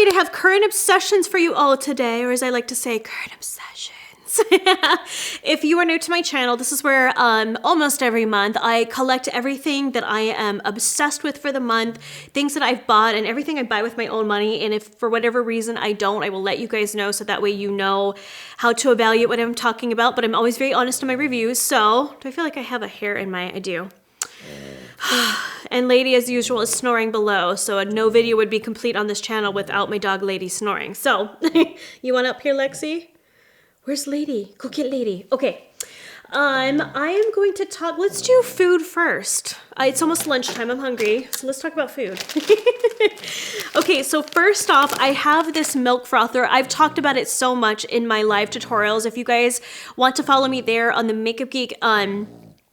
ready to have current obsessions for you all today, or as I like to say, current obsessions. If you are new to my channel, this is where almost every month I collect everything that I am obsessed with for the month, things that I've bought and everything I buy with my own money. And if for whatever reason I don't, I will let you guys know so that way you know how to evaluate what I'm talking about. But I'm always very honest in my reviews. So do I feel like I have a hair in my, I do. And Lady, as usual, is snoring below, so no video would be complete on this channel without my dog Lady snoring. So, you want up here, Lexi? Where's Lady? Go get Lady. Okay. I am going to talk, let's do food first. It's almost lunchtime, I'm hungry, so let's talk about food. Okay, so first off, I have this milk frother. I've talked about it so much in my live tutorials. If you guys want to follow me there on the Makeup Geek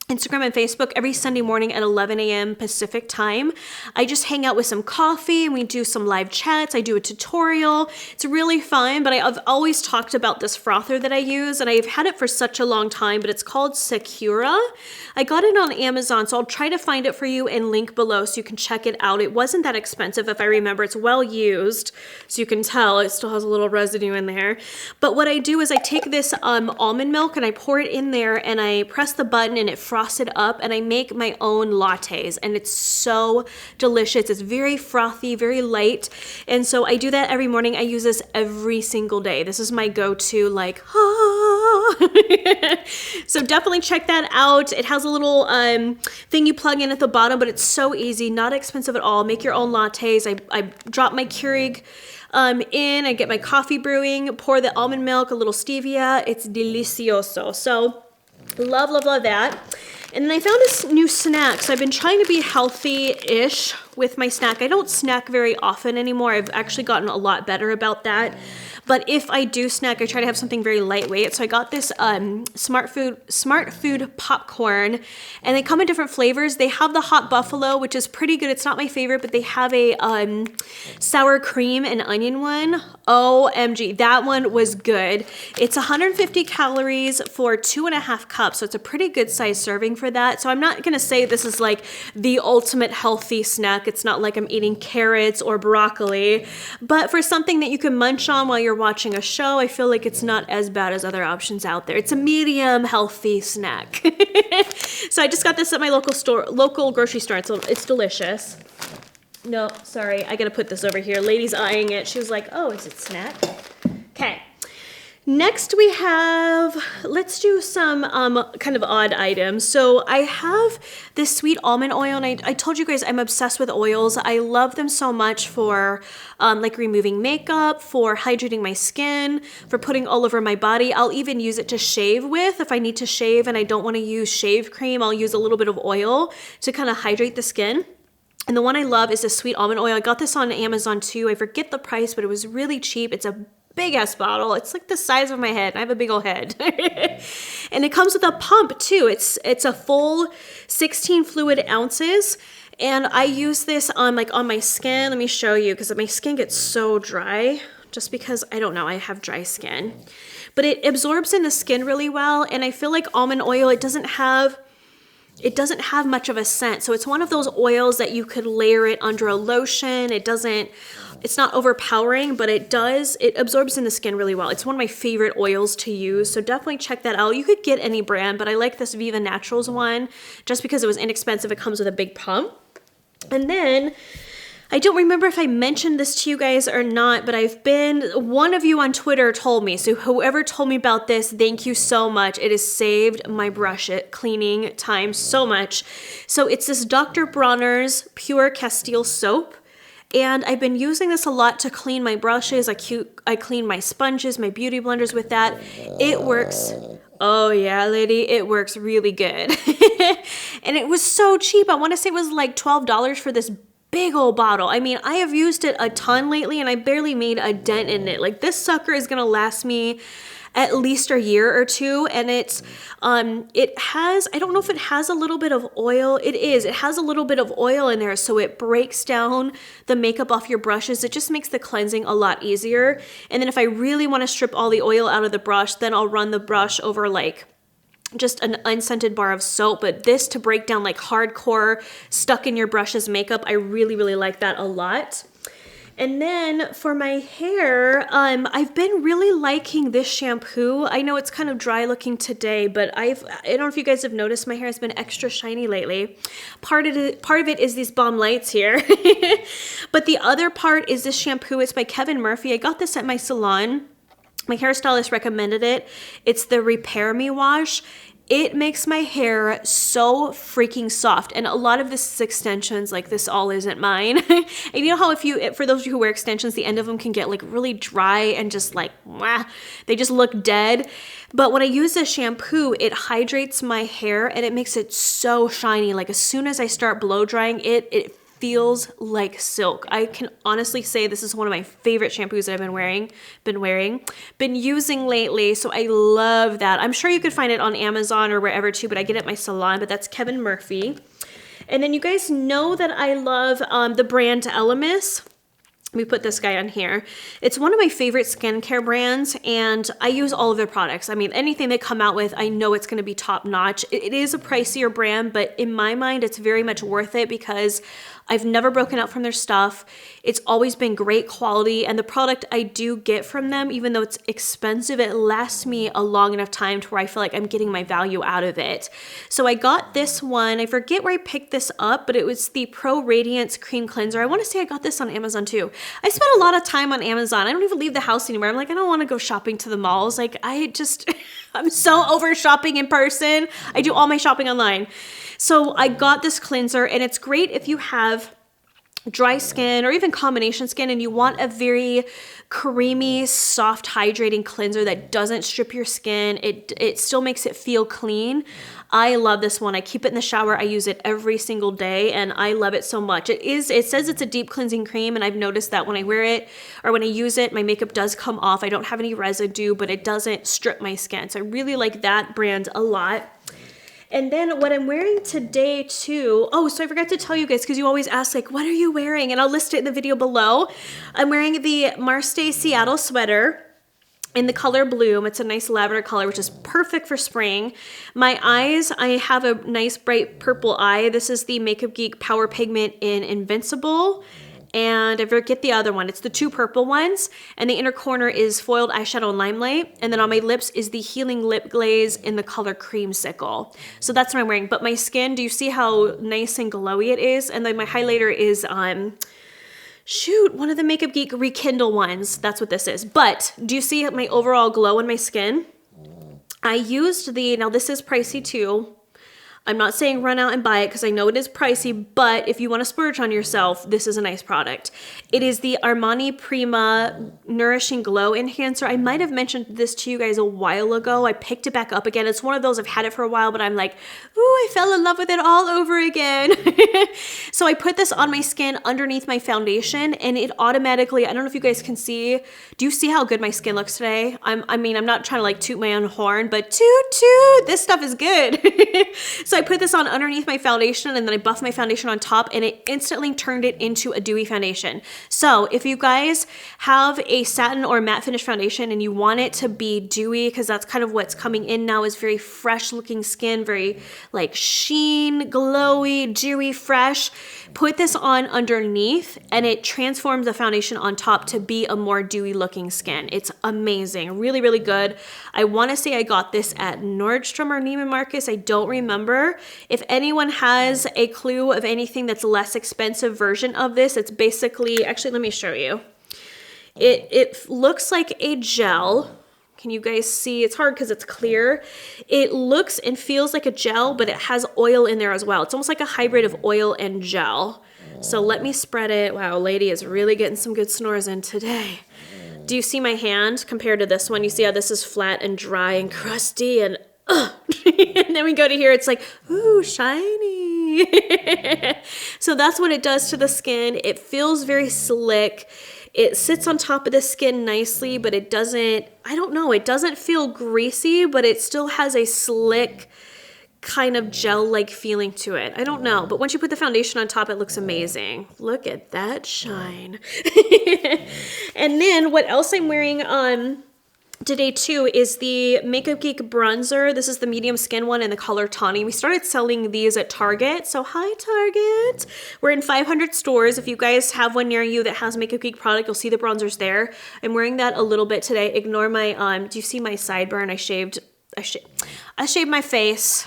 Instagram and Facebook every Sunday morning at 11 a.m. Pacific time. I just hang out with some coffee and we do some live chats. I do a tutorial. It's really fun, but I've always talked about this frother that I use and I've had it for such a long time, but it's called SECURA. I got it on Amazon, so I'll try to find it for you and link below so you can check it out. It wasn't that expensive if I remember. It's well used, so you can tell it still has a little residue in there. But what I do is I take this almond milk and I pour it in there and I press the button and it frosts it up and I make my own lattes and it's so delicious. It's very frothy, very light. And so I do that every morning. I use this every single day. This is my go-to, like, So definitely check that out. It has a little thing you plug in at the bottom, but it's so easy, not expensive at all. Make your own lattes. I drop my Keurig in, I get my coffee brewing, pour the almond milk, a little stevia. It's delicioso. So love, love, love that. And then I found this new snack. So I've been trying to be healthy-ish with my snack. I don't snack very often anymore. I've actually gotten a lot better about that. But if I do snack, I try to have something very lightweight. So I got this SmartFood popcorn, and they come in different flavors. They have the hot buffalo, which is pretty good. It's not my favorite, but they have a sour cream and onion one. OMG, that one was good. It's 150 calories for 2.5 cups, so it's a pretty good size serving for that. So I'm not gonna say this is like the ultimate healthy snack. It's not like I'm eating carrots or broccoli, but for something that you can munch on while you're watching a show, I feel like it's not as bad as other options out there. It's a medium healthy snack. So I just got this at my local grocery store. It's delicious. No, sorry, I gotta put this over here. Lady's eyeing it. She was like, oh, is it snack? Okay. Next we have, let's do some kind of odd items. So I have this sweet almond oil, and I told you guys I'm obsessed with oils. I love them so much for like removing makeup, for hydrating my skin, for putting all over my body. I'll even use it to shave with. If I need to shave and I don't want to use shave cream, I'll use a little bit of oil to kind of hydrate the skin. And the one I love is the sweet almond oil. I got this on Amazon too. I forget the price, but it was really cheap. It's a big ass bottle. It's like the size of my head. I have a big old head. And it comes with a pump too. It's a full 16 fluid ounces. And I use this on my skin. Let me show you, because my skin gets so dry just because, I don't know, I have dry skin. But it absorbs in the skin really well. And I feel like almond oil, it doesn't have much of a scent. So it's one of those oils that you could layer it under a lotion. It's not overpowering, but it absorbs in the skin really well. It's one of my favorite oils to use, so definitely check that out. You could get any brand, but I like this Viva Naturals one just because it was inexpensive. It comes with a big pump. And then, I don't remember if I mentioned this to you guys or not, but one of you on Twitter told me, so whoever told me about this, thank you so much. It has saved my brush cleaning time so much. So it's this Dr. Bronner's Pure Castile soap. And I've been using this a lot to clean my brushes. I clean my sponges, my beauty blenders with that. It works. Oh yeah, lady, it works really good. And it was so cheap. I want to say it was like $12 for this big old bottle. I mean, I have used it a ton lately and I barely made a dent in it. Like, this sucker is gonna last me at least a year or two, and it has, I don't know if it has a little bit of oil. It has a little bit of oil in there, so it breaks down the makeup off your brushes. It just makes the cleansing a lot easier. And then if I really want to strip all the oil out of the brush, then I'll run the brush over like just an unscented bar of soap. But this, to break down like hardcore stuck in your brushes makeup, I really, really like that a lot. And then for my hair, I've been really liking this shampoo. I know it's kind of dry looking today, but I don't know if you guys have noticed my hair has been extra shiny lately. Part of it is these bomb lights here. But the other part is this shampoo. It's by Kevin Murphy. I got this at my salon. My hairstylist recommended it. It's the Repair Me Wash. It makes my hair so freaking soft. And a lot of this is extensions, like this all isn't mine. And you know how for those of you who wear extensions, the end of them can get like really dry and just like, they just look dead. But when I use this shampoo, it hydrates my hair and it makes it so shiny. Like as soon as I start blow drying it feels like silk. I can honestly say this is one of my favorite shampoos that I've been using lately. So I love that. I'm sure you could find it on Amazon or wherever too, but I get it at my salon, but that's Kevin Murphy. And then you guys know that I love the brand ELEMIS. Let me put this guy on here. It's one of my favorite skincare brands and I use all of their products. I mean, anything they come out with, I know it's going to be top notch. It is a pricier brand, but in my mind, it's very much worth it because I've never broken out from their stuff. It's always been great quality and the product I do get from them, even though it's expensive, it lasts me a long enough time to where I feel like I'm getting my value out of it. So I got this one. I forget where I picked this up, but it was the Pro Radiance Cream Cleanser. I want to say I got this on Amazon too. I spent a lot of time on Amazon. I don't even leave the house anymore. I'm like, I don't want to go shopping to the malls. Like I'm so over shopping in person. I do all my shopping online. So I got this cleanser and it's great if you have dry skin or even combination skin and you want a very creamy, soft, hydrating cleanser that doesn't strip your skin. It still makes it feel clean. I love this one. I keep it in the shower. I use it every single day and I love it so much. It says it's a deep cleansing cream and I've noticed that when I wear it or when I use it, my makeup does come off. I don't have any residue, but it doesn't strip my skin. So I really like that brand a lot. And then what I'm wearing today too, so I forgot to tell you guys because you always ask like, what are you wearing? And I'll list it in the video below. I'm wearing the MARSTE Seattle sweater in the color Bloom. It's a nice lavender color, which is perfect for spring. My eyes, I have a nice bright purple eye. This is the Makeup Geek Power Pigment in Invincible. And I forget the other one. It's the two purple ones. And the inner corner is Foiled Eyeshadow and Limelight. And then on my lips is the Healing Lip Glaze in the color Creamsicle. So that's what I'm wearing. But my skin, do you see how nice and glowy it is? And then my highlighter is, one of the Makeup Geek Rekindle ones. That's what this is. But do you see my overall glow in my skin? I used now this is pricey too. I'm not saying run out and buy it because I know it is pricey, but if you want to splurge on yourself, this is a nice product. It is the Armani Prima Nourishing Glow Enhancer. I might have mentioned this to you guys a while ago. I picked it back up again. It's one of those I've had it for a while, but I'm like, ooh, I fell in love with it all over again. So I put this on my skin underneath my foundation and it automatically, I don't know if you guys can see, do you see how good my skin looks today? I'm not trying to like toot my own horn, but toot, this stuff is good. So I put this on underneath my foundation and then I buffed my foundation on top and it instantly turned it into a dewy foundation. So if you guys have a satin or matte finish foundation and you want it to be dewy, because that's kind of what's coming in now, is very fresh looking skin, very like sheen, glowy, dewy, fresh, put this on underneath and it transforms the foundation on top to be a more dewy looking skin. It's amazing, really, really good. I want to say I got this at Nordstrom or Neiman Marcus. I don't remember. If anyone has a clue of anything that's a less expensive version of this, it's basically, actually, let me show you. It looks like a gel. Can you guys see? It's hard because it's clear. It looks and feels like a gel, but it has oil in there as well. It's almost like a hybrid of oil and gel. So let me spread it. Wow, lady is really getting some good snores in today. Do you see my hand compared to this one? You see how this is flat and dry and crusty and and then we go to here, it's like, ooh, shiny. So that's what it does to the skin. It feels very slick. It sits on top of the skin nicely, but it doesn't, I don't know, it doesn't feel greasy, but it still has a slick kind of gel-like feeling to it. I don't know, but once you put the foundation on top, it looks amazing. Look at that shine. And then what else I'm wearing on today too is the Makeup Geek bronzer. This is the medium skin one in the color Tawny. We started selling these at Target, so hi Target. We're in 500 stores. If you guys have one near you that has Makeup Geek product, you'll see the bronzers there. I'm wearing that a little bit today. Ignore my, do you see my sideburn? I shaved my face.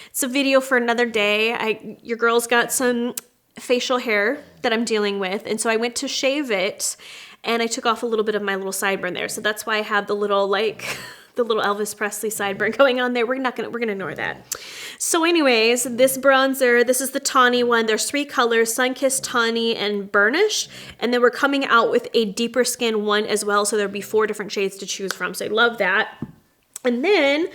It's a video for another day. Your girl's got some facial hair that I'm dealing with, and so I went to shave it, and I took off a little bit of my little sideburn there. So that's why I have the little, like, the little Elvis Presley sideburn going on there. We're gonna ignore that. So anyways, this bronzer, this is the Tawny one. There's 3 colors, Sunkissed, Tawny, and Burnish. And then we're coming out with a deeper skin one as well. So there'll be 4 different shades to choose from. So I love that. And then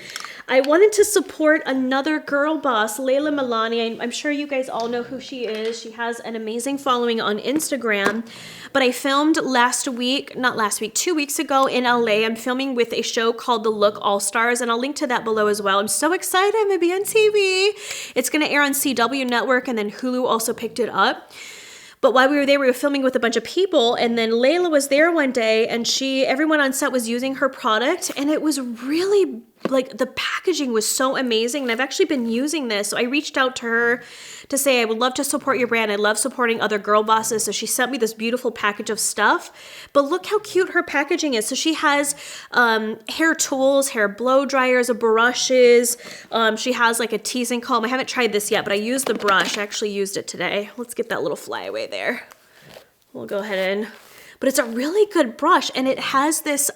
I wanted to support another girl boss, LEYLA MILANI. I'm sure you guys all know who she is. She has an amazing following on Instagram. But I filmed 2 weeks ago in LA. I'm filming with a show called The Look All-Stars, and I'll link to that below as well. I'm so excited. I'm going to be on TV. It's going to air on CW Network, and then Hulu also picked it up. But while we were there, we were filming with a bunch of people, and then Layla was there one day, and everyone on set was using her product, and it was really, like, the packaging was so amazing, and I've actually been using this. So I reached out to her to say, I would love to support your brand. I love supporting other girl bosses. So she sent me this beautiful package of stuff. But look how cute her packaging is. So she has hair tools, hair blow dryers, brushes. She has like a teasing comb. I haven't tried this yet, but I used the brush. I actually used it today. Let's get that little flyaway there. We'll go ahead and... But it's a really good brush, and it has this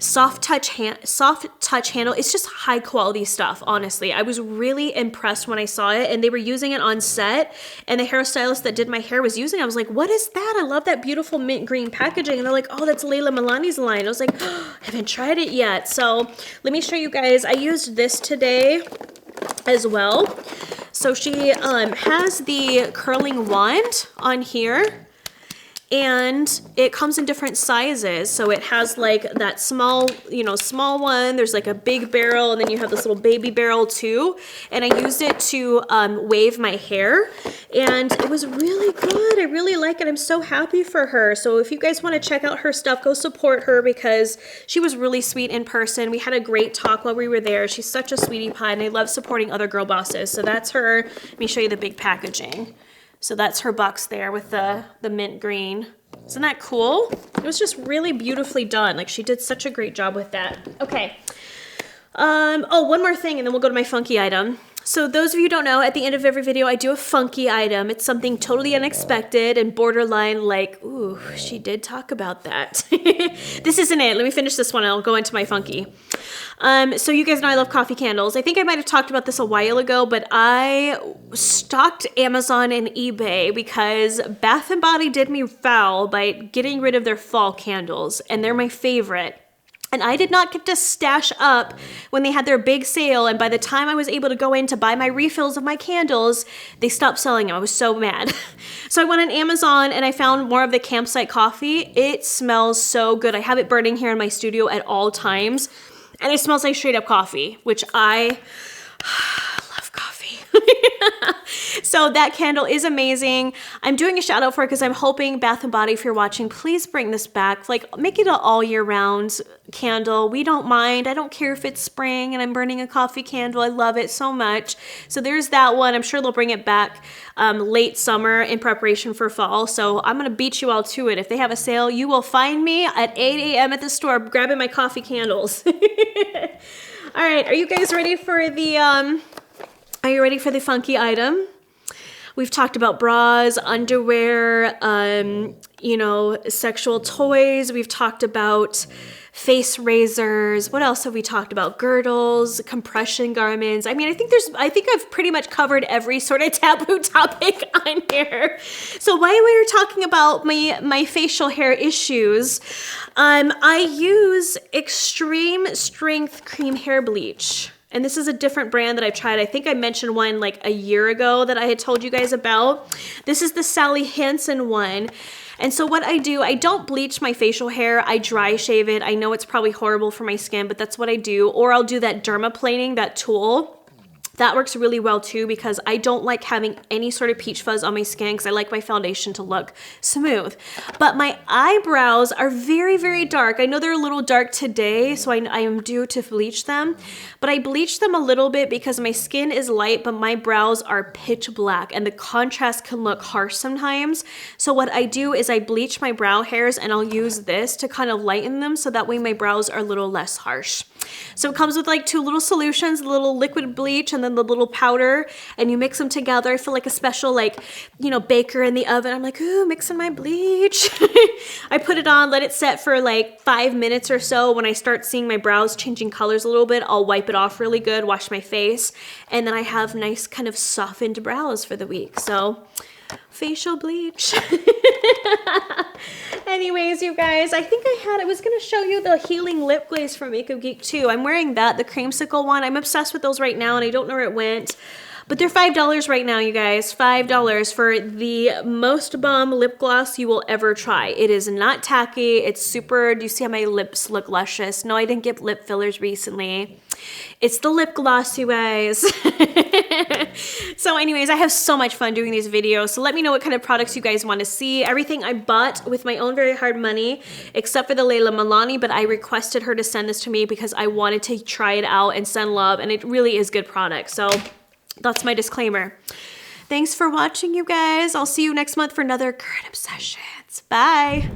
soft touch handle. It's just high quality stuff, honestly. I was really impressed when I saw it, and they were using it on set, and the hairstylist that did my hair was using it. I was like, what is that? I love that beautiful mint green packaging. And they're like, oh, that's LEYLA MILANI's line. I was like, oh, I haven't tried it yet. So let me show you guys. I used this today as well. So she has the curling wand on here. And it comes in different sizes. So it has like that small, small one. There's like a big barrel, and then you have this little baby barrel too. And I used it to wave my hair, and it was really good. I really like it. I'm so happy for her. So if you guys want to check out her stuff, go support her, because she was really sweet in person. We had a great talk while we were there. She's such a sweetie pie, and I love supporting other girl bosses. So that's her. Let me show you the big packaging. So that's her box there with the mint green. Isn't that cool? It was just really beautifully done. Like, she did such a great job with that. Okay. Oh, one more thing, and then we'll go to my funky item. So those of you who don't know, at the end of every video, I do a funky item. It's something totally unexpected and borderline like, ooh, she did talk about that. This isn't it. Let me finish this one and I'll go into my funky. So you guys know I love coffee candles. I think I might have talked about this a while ago, but I stocked Amazon and eBay because Bath & Body did me foul by getting rid of their fall candles, and they're my favorite. And I did not get to stash up when they had their big sale, and by the time I was able to go in to buy my refills of my candles, they stopped selling them. I was so mad. So I went on Amazon and I found more of the campsite coffee. It smells so good. I have it burning here in my studio at all times, and it smells like straight up coffee, which I love coffee. So that candle is amazing. I'm doing a shout out for it because I'm hoping Bath & Body, if you're watching, please bring this back. Like, make it an all year round candle. We don't mind. I don't care if it's spring and I'm burning a coffee candle. I love it so much. So there's that one. I'm sure they'll bring it back late summer in preparation for fall. So I'm going to beat you all to it. If they have a sale, you will find me at 8 a.m. at the store grabbing my coffee candles. All right. Are you guys ready for the... Are you ready for the funky item? We've talked about bras, underwear, sexual toys. We've talked about face razors. What else have we talked about? Girdles, compression garments. I mean, I think I've pretty much covered every sort of taboo topic on here. So while we were talking about my facial hair issues, I use Extreme Strength Cream Hair Bleach. And this is a different brand that I've tried. I think I mentioned one like a year ago that I had told you guys about. This is the Sally Hansen one. And so what I do, I don't bleach my facial hair. I dry shave it. I know it's probably horrible for my skin, but that's what I do. Or I'll do that dermaplaning, that tool. That works really well too because I don't like having any sort of peach fuzz on my skin because I like my foundation to look smooth. But my eyebrows are very, very dark. I know they're a little dark today, so I am due to bleach them. But I bleached them a little bit because my skin is light, but my brows are pitch black and the contrast can look harsh sometimes. So what I do is I bleach my brow hairs and I'll use this to kind of lighten them so that way my brows are a little less harsh. So it comes with like 2 little solutions, the little liquid bleach and then the little powder, and you mix them together. I feel like a special, like, you know, baker in the oven. I'm like, ooh, mixing my bleach. I put it on, let it set for like 5 minutes or so. When I start seeing my brows changing colors a little bit, I'll wipe it off really good, wash my face, and then I have nice kind of softened brows for the week. So facial bleach. Anyways, you guys, I think I was going to show you the healing lip glaze from MAKEUPGEEK too. I'm wearing that, the creamsicle one. I'm obsessed with those right now and I don't know where it went. But they're $5 right now, you guys. $5 for the most bomb lip gloss you will ever try. It is not tacky. It's super, do you see how my lips look luscious? No, I didn't get lip fillers recently. It's the lip gloss, you guys. So anyways, I have so much fun doing these videos. So let me know what kind of products you guys want to see. Everything I bought with my own very hard money, except for the LEYLA MILANI, but I requested her to send this to me because I wanted to try it out and send love, and it really is good product. So that's my disclaimer. Thanks for watching, you guys. I'll see you next month for another current obsessions. Bye.